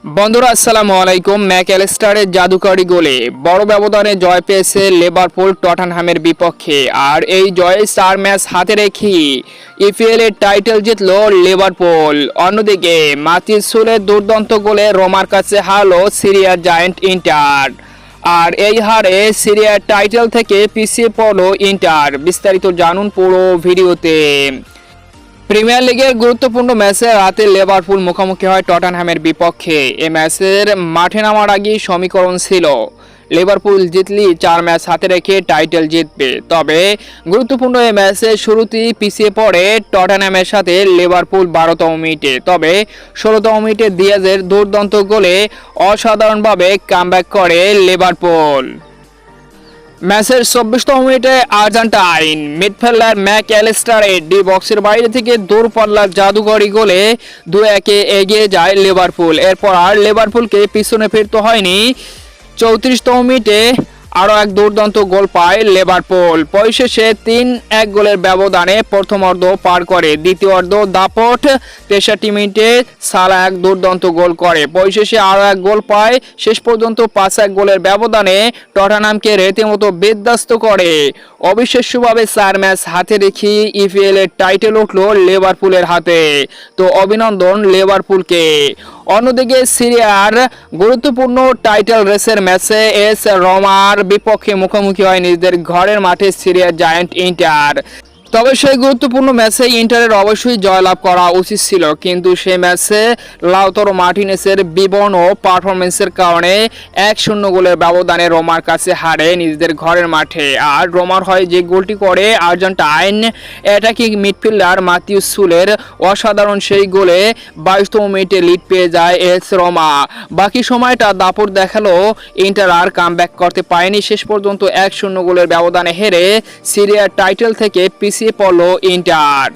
বন্ধুরা আসসালামু আলাইকুম। ম্যাকঅ্যালিস্টারের জাদুকরি গোলে বড় ব্যবধানে জয় পেয়েছে লিভারপুল টটনহ্যামের বিপক্ষে। আর এই জয়ে 4 ম্যাচ হাতে রেখে ইপিএল এর টাইটেল জিতল লিভারপুল। অন্যদিকে মাতিস সুলের দুর্দান্ত গোলে রোমার কাছে হারলো সিরিয়ার জায়ান্ট ইন্টার। আর এই হারে সিরিয়ার টাইটেল থেকে পিছিয়ে পড়লো ইন্টার। বিস্তারিত জানুন পুরো ভিডিওতে। প্রিমিয়ার লিগের গুরুত্বপূর্ণ ম্যাচে রাতে লিভারপুল মুখোমুখি হয় টটনহ্যামের বিপক্ষে। এই ম্যাচের মাঠে নামার আগেই সমীকরণ ছিল লিভারপুল জিতলেই 4 ম্যাচ হাতে রেখে টাইটেল জিতবে। তবে গুরুত্বপূর্ণ এই ম্যাচে শুরুতেই পিছিয়ে পড়ে টটনহ্যামের সাথে লিভারপুল 12তম মিনিটে। তবে 16তম মিনিটে দিয়াজের দুর্দান্ত গোলে অসাধারণভাবে কামব্যাক করে লিভারপুল। ম্যাচের 24তম মিনিটে আর্জেন্টাইন মিডফিল্ডার ম্যাকঅ্যালিস্টারের ডি বক্সের বাইরে থেকে দূরপাল্লার জাদুকরি গোলে 2-1 এগিয়ে যায় লিভারপুল। এরপর আর লিভারপুলকে পিছনে ফিরতে হয়নি। 34তম মিনিটে আরও এক দুর্দান্ত গোল পায় লিভারপুল। পরিশেষে 3-1 গোলের ব্যবধানে প্রথমার্ধ পার করে। দ্বিতীয়ার্ধ দাপট 63 মিনিটে সালা এক দুর্দান্ত গোল করে। পরিশেষে আরও এক গোল পায়। শেষ পর্যন্ত 5-1 গোলের ব্যবধানে টটনহ্যামকে রীতিমতো বিধ্বস্ত করে। অবিশ্বাস্যভাবে 4 ম্যাচ হাতে রেখে ইপিএল এর টাইটেল উঠল লিভারপুলের হাতে। তো অভিনন্দন লিভারপুলকে। অন্যদিকে সিরিয়ার গুরুত্বপূর্ণ টাইটেল রেসের ম্যাচে এস রোমার বিপক্ষে মুখোমুখি হয় নিজেদের ঘরের মাঠে সিরিয়ার জায়ান্ট ইন্টার। তবে সেই গুরুত্বপূর্ণ ম্যাচে ইন্টারের অবশ্যই জয়লাভ করা উচিত ছিল, কিন্তু সেই ম্যাচে লাউতারো মার্টিনেসের বিবর্ণ পারফরমেন্সের কারণে 1-0 গোলের ব্যবধানে রোমার কাছে হারে নিজেদের ঘরের মাঠে। আর রোমার হয় যে গোলটি করে আর্জেন্টাইন অ্যাটাকিং মিডফিল্ডার মাতিস সুলের অসাধারণ সেই গোলে 22তম মিনিটে লিড পেয়ে যায় এস রোমা। বাকি সময়টা দাপট দেখালো ইন্টার আর কামব্যাক করতে পারেনি। শেষ পর্যন্ত 1-0 গোলের ব্যবধানে হেরে সিরিয়ার টাইটেল থেকে পিছিয়ে পড়ল ইন্টার।